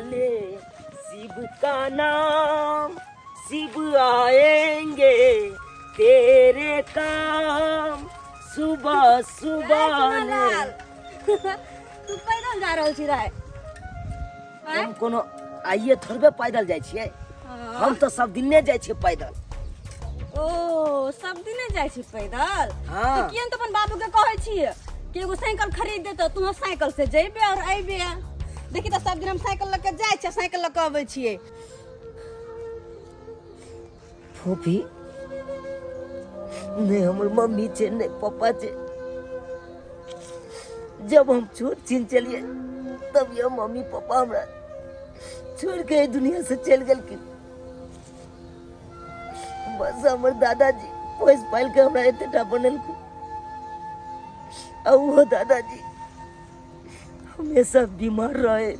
ले शिव का नाम, शिव आएंगे तेरे काम, सुबह सुबह ले। तू पैदल जा रहल छी रे? हम कोनो आइए थोड़बे पैदल जाइ छियै, हम तो सब दिने जाइ छियै पैदल। ओ सब दिने जाइ छी पैदल? हाँ। तो कियन तो अपन बाबू के कहै छी कि एगो साइकिल खरीद दे, तो तू साइकिल से जेबे और अइबे। देखी तो सब दिन हम साइकिल लेके जाइ छी, साइकिल लेके आबै छियै। फूफी नहीं हमर मम्मी छे नहीं पापा छे। जब हम छोट छीन चलिए तब ये मम्मी पापा हमरा छोड़ के दुनिया से चल गेलखिन। बस हमर दादाजी पोस पाल के हमरा एतेटा बनलखिन। वो दादाजी हमेशा बीमार रहे,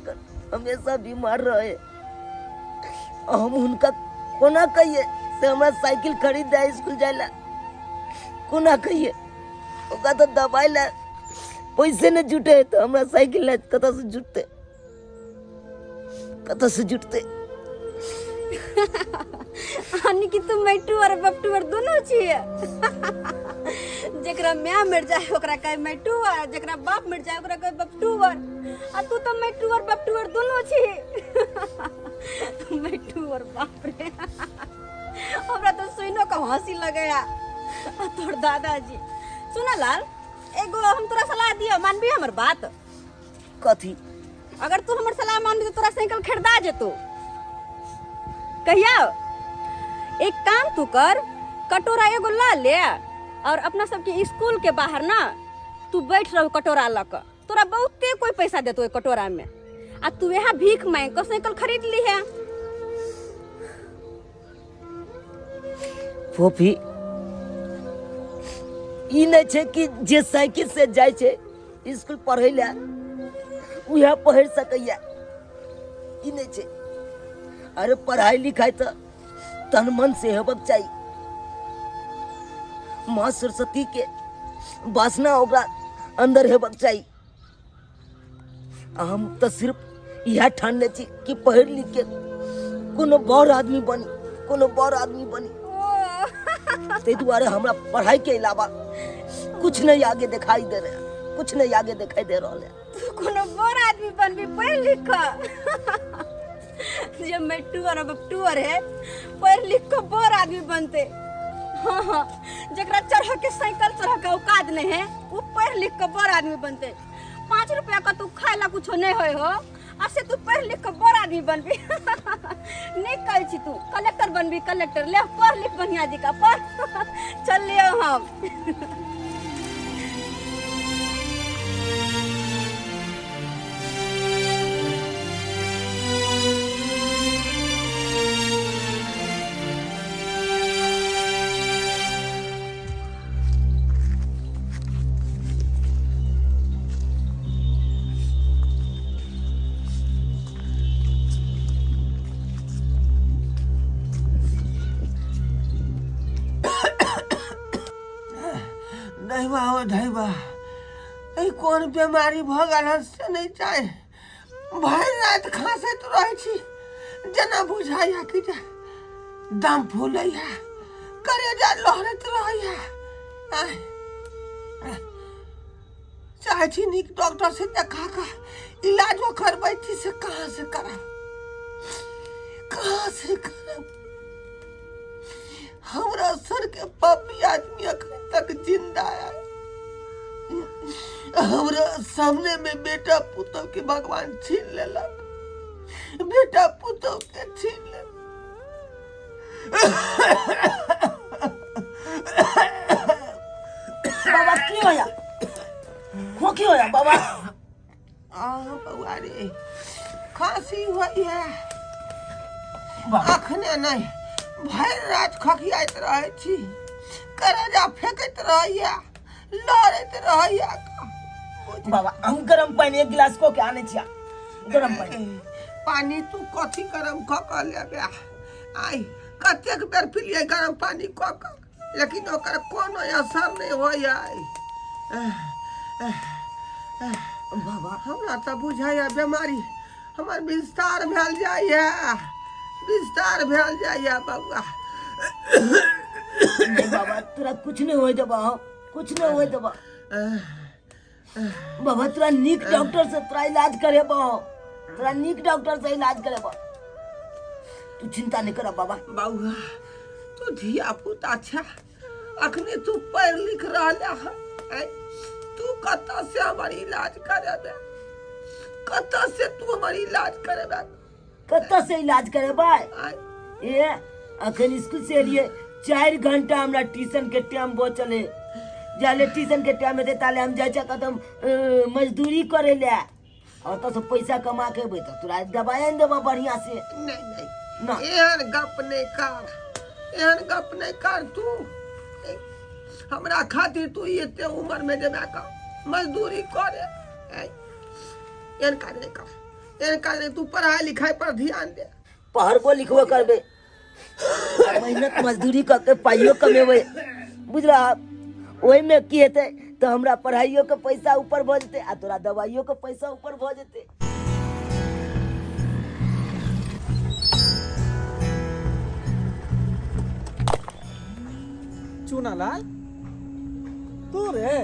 हमेशा बीमार रहे। हम उनका कोना कहिए से हमरा साइकिल खरीद दे स्कूल जाइला, कोना कहिए ओका तो दवाई ला पैसे न जुटे तो हमरा साइकिल ला कतऽ से जुटते, कतऽ से जुटते। अन्नी की तू मैटू और बपटू और दोनों छिए। जेकरा मां मर जाए ओकरा कहे मैटू और जेकरा बाप मर जाए ओकरा कहे बपटू और। आ तू तो मैटू और बपटू और दोनों छी। मैटू और बाप रे। हमरा तो सुनो का हंसी लगया। तोर दादाजी सुना लाल, एगो हम तोरा सलाह दियो, मानबी हमर बात? कथी? अगर तू हमर सलाह मानबी तो तोरा साइकिल खरीदा जेतो। कहिया एक काम तू कर, कटोरा एगो ला ले और अपना सबके स्कूल के बाहर ना तू बैठ रहो कटोरा लक। तोरा बहुते कोई पैसा देतो एक कटोरा में, आ तू यहाँ भीख मांग के साइकिल खरीद ली है। फूफी ई नहीं छे कि जे साइकिल से जाय छे स्कूल पढ़े ला उहे पढ़ सकैया, ई नहीं छे। अरे पढ़ाई लिखाई तो तन मन से हेबक चाहिए। माँ सरस्वती के वासना ओकरा अंदर हेबक चाहिए। हम तो सिर्फ यह ठानले छी कि पढ़ लिख के कोनो बड़ आदमी बनी, कोनो बड़ आदमी बनी। ते दुआरे हमरा पढ़ाई के अलावा कुछ नहीं आगे दिखाई दे रहा, कुछ नहीं आगे दिखाई दे रहा है। तू कोनो बड़ आदमी बनबी पढ़ लिख के। जे मैटू और बपटू और है पढ़ लिख के बड़ आदमी बनते। हाँ हाँ, जकरा चढ़ के साइकिल चढ़ के औकात नहीं है वो पढ़ लिख के बड़ आदमी बनते। 5 रुपया का तू खाए ला कुछ नहीं होए हो, ऐसे तू पढ़ लिख के बड़ आदमी बनबी। नहीं कह छी तू कलेक्टर बनबी, कलेक्टर ले पढ़ लिख बढ़िया जी का पढ़। चल ले हम। ढैबा हो ढैबा, कौन बीमारी भ गल से नहीं चाहे। भर रात खांसैत रहे छी, जना बुझाइया कि दम फूलैया, करेजा लहरैत रहैया। चाहे छी नीक डॉक्टर से देखा कर इलाज करबै छी, से कहाँ से करब, कहाँ से करब। हमरा सर के पापी आदमी अखन तक जिंदा है। हमरा सामने में बेटा पुतौ के भगवान छीन लेलक, बेटा पुतौ के छीन लेलक। बाबा की होया? हो की होया बाबा? बउआ रे, खांसी हुई है। अखने नहीं भर रात खखियाइत रहे छी, करेजा फेंकैत रहैया, लड़ैत रहैया। बाबा हम गरम पानी एक गिलास को के आने छिया। गरम पानी तू कथी गरम क के लेबे? आई कतेक बेर पिलिए गरम पानी क के, लेकिन ओकर कोनो असर नहीं होया। बाबा हमरा तो बुझाया बीमारी हमार विस्तार भेल जाइए, विस्तार भेल जाइए बउआ। नहीं बाबा तोरा कुछ नहीं होए देबा, हम कुछ नहीं होए देबा बाबा। तोरा नीक डॉक्टर से तोरा इलाज करेबा, तोरा नीक डॉक्टर से इलाज करेबा, तू चिंता नहीं कर बाबा। बउआ तू धिया पुता छा, अखने तू पढ़ लिख रहा है, तू कत्ता से हमारी इलाज करेबे, कत्ता से तू हमारी इलाज करेबे, कत्ता से इलाज करेबा? ये अखन स्कूल से एलिए 4 घंटा हमरा ट्यूशन के टाइम बचल है, जाले ट्यूशन के टाइम में ताले हम जाए कदम मजदूरी करे ले, और तो सब पैसा कमा के बैठ तोरा दवाई देबा बढ़िया से। नहीं नहीं ना एहन गप नहीं कर, एहन गप नहीं कर तू। हमरा खातिर तू एते उम्र में जेबे का मजदूरी करे, एहन काज नहीं कर, एहन काज नहीं। तू पढ़ाई लिखाई पर ध्यान दे, पढ़बो लिखबो करबे, मेहनत मजदूरी करके पाइयो कमेबे, बुझला? ओहि में की हेतै तो हमरा पढ़ाइयो के पैसा ऊपर भ जेतै आ तोरा दवाइयो के पैसा ऊपर भ जेतै। चुनालाल तू रे?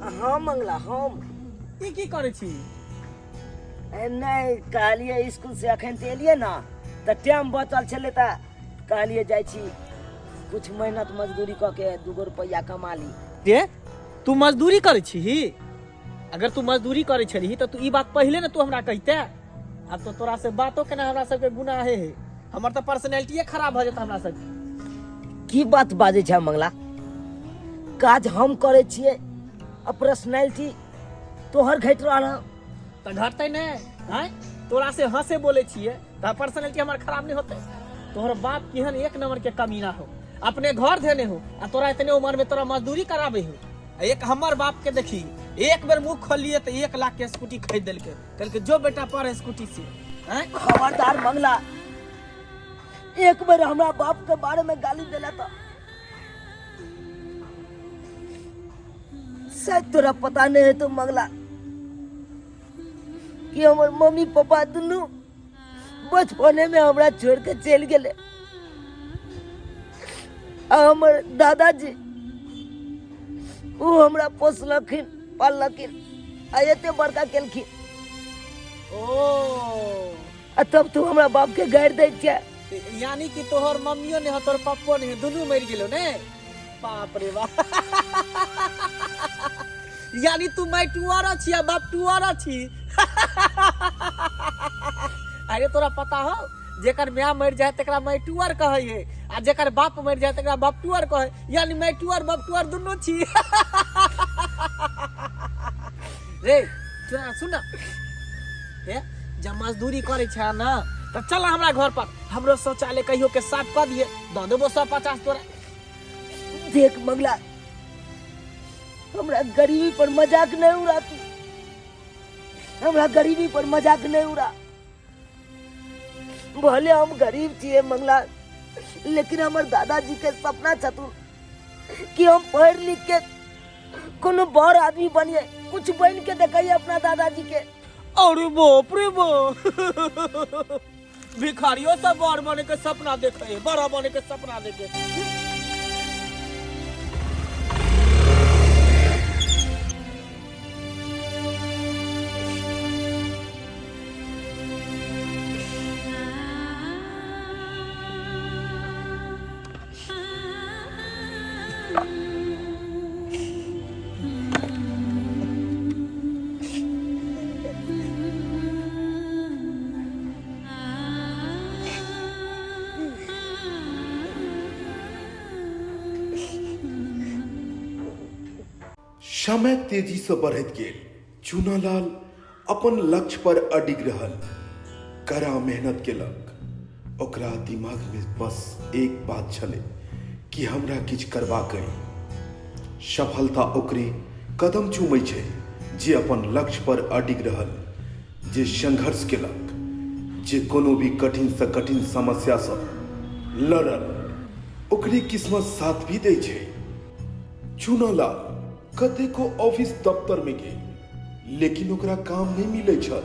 हाँ मंगला हम ई की करे छी? नहीं कहलिए स्कूल से अखन ते एलिए ना तो टाइम बचल छले त कहलिए जाय छी कुछ मेहनत मजदूरी क के 2 रुपया कमा ली। रे तू मजदूरी करे छी? अगर तू मजदूरी करे छली तो तू ई बात पहले ना तू हमरा कहते। अब तो तोरा से बातो केना हमरा सब के गुनाह है, हमर तो पर्सनालिटी खराब भ जेता हमरा सब। की बात बाजे छै मंगला? काज हम करे छिए आ पर्सनालिटी तोहर घट रहल तो घटते ने हैं? तोरा से हंसे बोले छिए तो पर्सनालिटी हमर खराब नहीं होते। तोहर बाप केहन एक नंबर के कमीना हो, अपने घर देने हो आ तोरा इतने उम्र में तोरा मजदूरी कराबे हो। एक हमर बाप के देखी एक बेर मुंह खोलिए तो 1 लाख के स्कूटी खरीद देलके, कहलके जो बेटा पढ़ स्कूटी से। हैं खबरदार मंगला, एक बार हमरा बाप के बारे में गाली देला तो शायद तोरा पता नहीं है तो मंगला कि हमर मम्मी पापा दोनों बचपने में हमरा छोड़ के चल गेले। हमर दादाजी वो हमरा पोसलखिन पाललखिन आ एते बड़का केलखिन, ओ तब तू हमरा बाप के गाड़ दै छै। यानी कि तोहर मम्मियो ने तोहर पप्पो ने दोनों मर गेलो ने? बाप रे बाप। यानी तू मैटुआरा छी बाप टुआरा छी। अरे तोरा पता हो जेकर मां मर जाए तकरा मैटुआर कहै है आ जेकर बाप मर जाए तकरा बापटुआर कहै, यानी मैटुआर बापटुआर दोनों छी। रे सुन हे जब मजदूरी करे छ ना तो चल हमरा घर पर, हमरो शौचालय कहियो के साफ कर दिए, दो देबो 150 तोरा। देख मंगला हमरा गरीबी पर मजाक नहीं उड़ा, तू हमरा गरीबी पर मजाक नहीं उड़ा। भले हम गरीब छिए मंगला, लेकिन हमर दादाजी के सपना छथुन कि हम पढ़ लिख के कोनो बड़ आदमी बनिए, कुछ बन के देखिए अपना दादाजी के। अरे बाप रे बाप, भिखारियों सब बड़ बने के सपना देखे, बड़ा बने के सपना देखे। समय तेजी से बढ़त गेल। चुनालाल अपन लक्ष्य पर अडिग रहल, कड़ा मेहनत केलक। ओकरा दिमाग में बस एक बात छले कि हमरा किछ करबाक अइ। सफलता ओकरे कदम चूमै छै जे अपन लक्ष्य पर अडिग रहल, जे संघर्ष केलक, जे कोनो भी कठिन से कठिन समस्या से लड़ल। ओकरे किस्मत साथ भी दै छै। चुनालाल कतेको ऑफिस दफ्तर में गेल, लेकिन ओकरा काम नहीं मिले छल।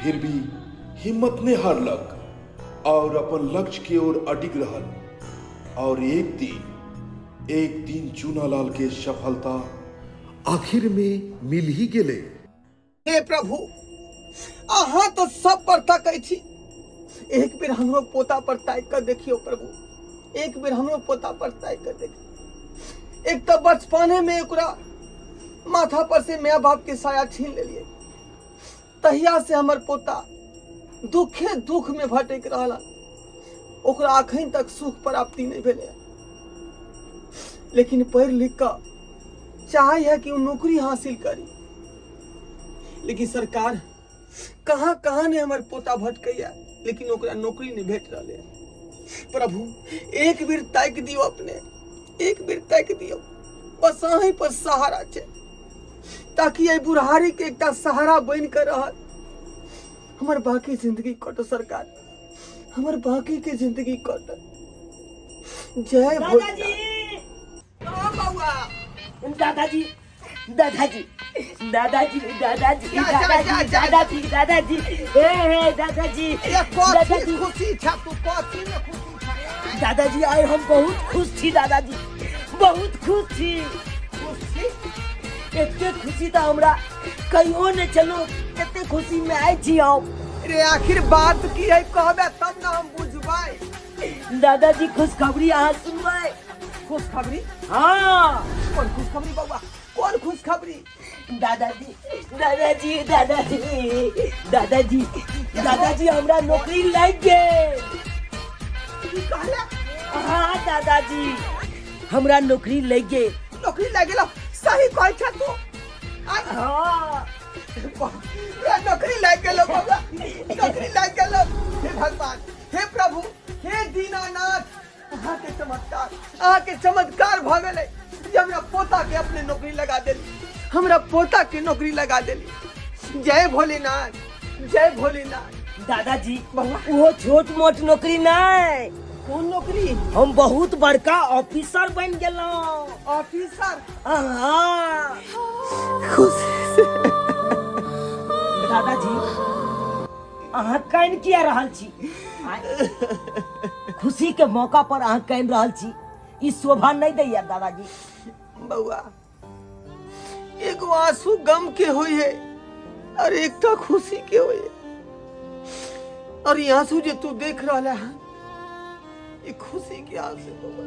फिर भी हिम्मत ने हारलक और अपन लक्ष्य की ओर अडिग रहल। और एक दिन चूनालाल के सफलता आखिर में मिल ही गेले। हे प्रभु, अहाँ तो सब पर तकै छी, एक बेर हमरो पोता पर ताक कर देखियो प्रभु, एक बेर हमरो पोता पर ताक कर देखियो। एक तो बचपने में ओकरा माथा पर से माय बाप के साया छीन लेलिए, तहिया से हमर पोता दुखे दुख में भटक रहला, ओकरा अखन तक सुख प्राप्ति नहीं भेले। लेकिन पढ़ लिख कर चाहे है कि वो नौकरी हासिल करी, लेकिन सरकार कहाँ कहाँ ने हमारे पोता भटकैया, लेकिन ओकरा नौकरी नहीं भेट रहा है। प्रभु एक बेर ताक दियो, अपने एक बेर ताक दियो, बस अहीं पर सहारा छे, ताकि ये बुढ़ारी के एकटा सहारा बन कर रह हमार बाकी जिंदगी कट। सरकार हमार बाकी के जिंदगी कट। जय दादाजी, दादाजी, दादाजी, दादाजी, दादाजी, दादाजी, दादाजी, दादाजी, हे दादाजी, दादाजी, खुशी छा तू कथी में खुशी छा? दादाजी आए हम बहुत खुश थी दादाजी, बहुत खुश थी। एते खुशी तो हमरा कहियो ने चलो, एते खुशी में आए छी हम। रे आखिर बात की है कहबे तब ना हम बुझबै। दादाजी खुशखबरी अहाँ सुनबै। खुशखबरी? हाँ, कौन खुशखबरी बउआ, कौन खुशखबरी? दादाजी, दादाजी, दादाजी, दादाजी, दादाजी हमरा नौकरी लग गेल। की कहले? हाँ दादाजी, हमरा नौकरी लग गेल। नौकरी लग गेलो, सही कहै छ तू। हाँ, नौकरी लग गेलो बउआ, नौकरी लग गेलो। हे भगवान, हे प्रभु, हे दीनानाथ, अहाँ के चमत्कार भ गेलै जे हमरा पोता के अपने नौकरी लगा देली, हमरा पोता के नौकरी लगा देली। जय भोलेनाथ, जय भोलेनाथ। दादाजी वो छोट मोट नौकरी नहीं। कौन नौकरी? हम बहुत बड़का ऑफिसर बन गेलौं। ऑफिसर? हाँ खुशी से। दादाजी अहाँ कान किया रहल छी? खुशी के मौका पर अहाँ कान रहल छी, ई शोभा नहीं दैया दादाजी। बउआ एगो आंसू गम के होई है और एक तो खुशी के होई है। और ये आंसू जो तू देख रहा है, ये खुशी के आंसू बउआ,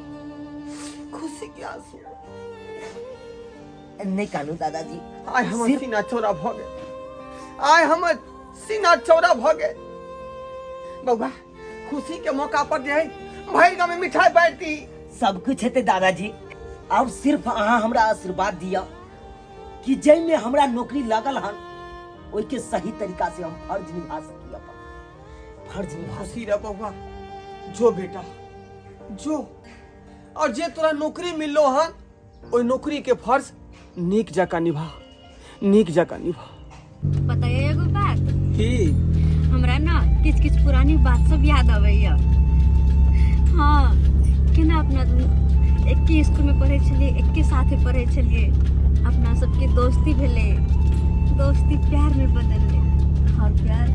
खुशी के आंसू। नहीं कानू दादाजी, आय हमर सीना चौड़ा भ गए, आय हमर सीना चौड़ा भ गए। बउआ खुशी के मौका पर जे है भैर गाँव में मिठाई बांटी, सब कुछ हेते दादाजी। अब सिर्फ अहाँ हमरा आशीर्वाद दिया कि जय में हमरा नौकरी लागल हन, ओई के सही तरीका से हम फर्ज निभा सकी, अपन फर्ज निभा। खुशी रे बउआ, जो बेटा जो, और जे तोरा नौकरी मिललो हन, ओई नौकरी के फर्ज नीक जका निभा, नीक जका निभा। बताइए एगो बात, की हमरा ना किछ किछ पुरानी बात सब याद आबैया। हाँ, केना अपना एके स्कूल में पढ़े छलिए, एके साथे पढ़े छलिए, अपना सबके दोस्ती भेले, दोस्ती प्यार में बदलले, और प्यार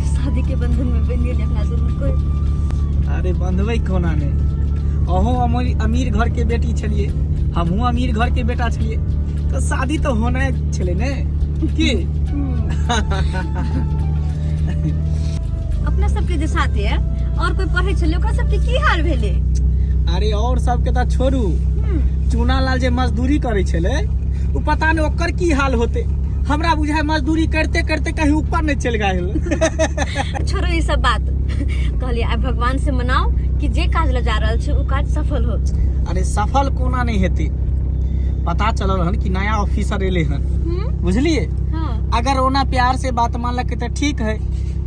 शादी के बंधन में बन गेल अपना दुनू को। अरे बंधबै कोना ने, अहूँ अमीर घर के बेटी छलिए, हमहूँ अमीर घर के बेटा छलिए, तो शादी तो होना छले ने की? अपना सबके जे साथे है और कोई पढ़े छले, ओकरा सबके की हाल भेले? अरे और सबके तो छोड़ू, चूनालाल जे मजदूरी करे छले, उ पता नहीं ओकर की हाल होते। हमरा बुझाय मजदूरी करते करते कहीं ऊपर नहीं चल गए। छोड़ो ये सब बात, कहलिए आइ भगवान से मनाओ कि जे काज ल जा रहल छै उ काज सफल हो। अरे सफल कोना नहीं हेते, पता चलल हन कि नया ऑफिसर एले हन, बुझलिए? हाँ। अगर ओना प्यार से बात मानलक तो ठीक है,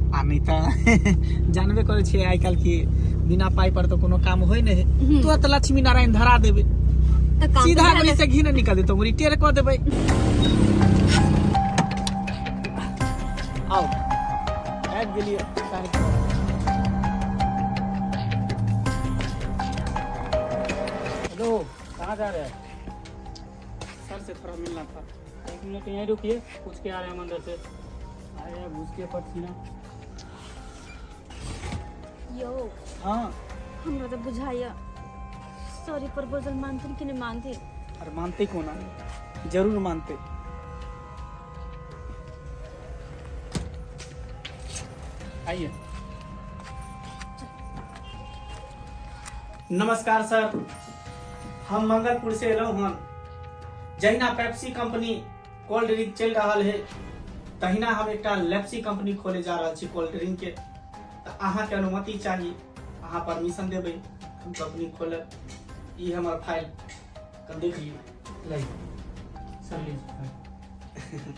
आ नहीं तो जानबे करे छियै आइ काल्हि की बिना पाई पर तो कोनो काम होय नहीं है। तुरंत लक्ष्मी नारायण धरा देबे, सीधा गली से घी न निकल देतो, रिटेयर कर देबे। आओ आबि गेलिए। हेलो, कहाँ जा रहे हैं? सर से थोड़ा मिलना था। एक मिनट यहीं रुकिए, पूछ के आ रहे हैं हम अंदर से। आया घुस के पसीना। यो हाँ हमरा तो बुझाइया सॉरी प्रपोजल मानते कि नहीं मानते। अरे मानते को ना, जरूर मानते। आइए। नमस्कार सर, हम मंगलपुर से एलौ हन। जहिना पेप्सी कंपनी कोल्ड ड्रिंक चल रहा है, तहिना हम एक लेप्सी कंपनी खोले जा रहा छी कोल्ड ड्रिंक के। तो अहाँ के अनुमति चाहिए, अहाँ परमिशन देबै हम कंपनी खोलब। ई हमर फाइल कन देख लियो। लै सर लीजिए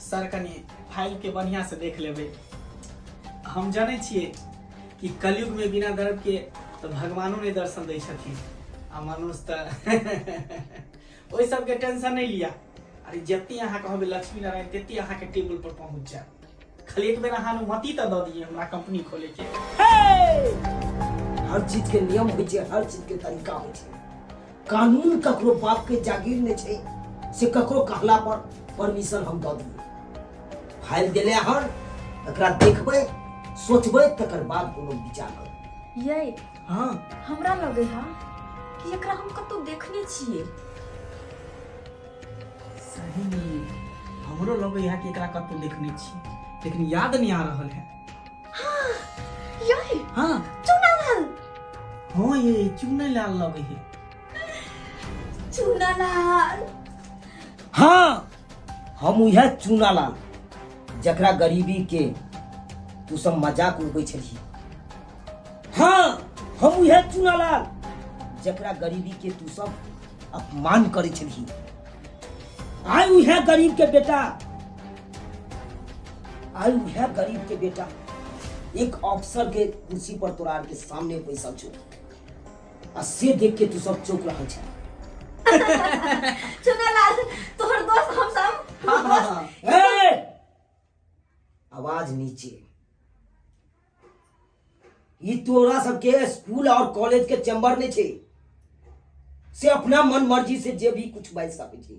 सर कनी फाइल के बढ़िया से देख लेबै। हम जाने छिए कि कलयुग में बिना दर्द के तो भगवानो नहीं दर्शन दै छथिन, आ मनुष्य तो ओइ सब के टेंशन नहीं लिया। अरे जत्ती अहाँ कहबै लक्ष्मी नारायण तेती अहाँ के टेबल पर पहुंच जाए। खाली एक बेर अहाँ अनुमति तो दऽ दिए हमरा कंपनी खोले के। हर चीज के नियम होइ छै, हर चीज के तरीका होइ छै। कानून ककरो बाप के जागीर नहीं छै से ककरो कहला पर परमिशन हम दऽ दिए। फाइल देले हर एकरा देखबै, सोचबै, तकर बाद कोनो विचार करबै। ये हाँ हमरा लगे हा कि एकरा हम कतौ देखने छिए। सही हमरो लगे है कि एकरा कतौ देखने छी, लेकिन याद नहीं आ रहल है। ये हाँ चुनालाल, हाँ ये चुने लाल लगे है। चुनालाल हाँ हम उहे चूनालाल जकरा गरीबी के तू सब मजाक उड़बै छलही। हाँ हम उहे चूनालाल जकरा गरीबी के तू सब अपमान करै छलही। आइ उहे गरीब के बेटा, आइ उहे गरीब के बेटा एक अफसर के कुर्सी पर तोरा के सामने बैसल छौ, आ से देख के तू सब चौंक रहल छै। चुनालाल तोहर दोस्त हम सब। हाँ ए! आवाज नीचे। ई तोरा सबके स्कूल और कॉलेज के चैम्बर नहीं छे से अपना मन मर्जी से जे भी कुछ बाजि सकै छै।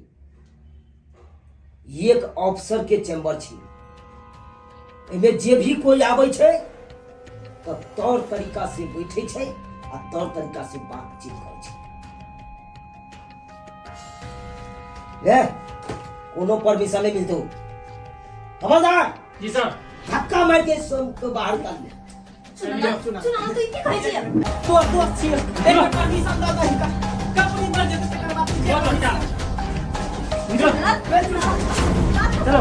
एक अफसर के चैम्बर छे, एमे जे भी कोई आबै छै त तौर तरीका से बैठे छै आ तौर तरीका से बातचीत करै छै। ले कोनो परमिशन नहीं मिलतो। खबरदार जी सर। धक्का मार के सबके बाहर कर ले। चुनालाल तू की कहै छिए? तो दोस्त छी, एक बार परमिशन दऽ दही का कंपनी पर जेतै तकर बाद बहुत अच्छा। चुनालाल चलो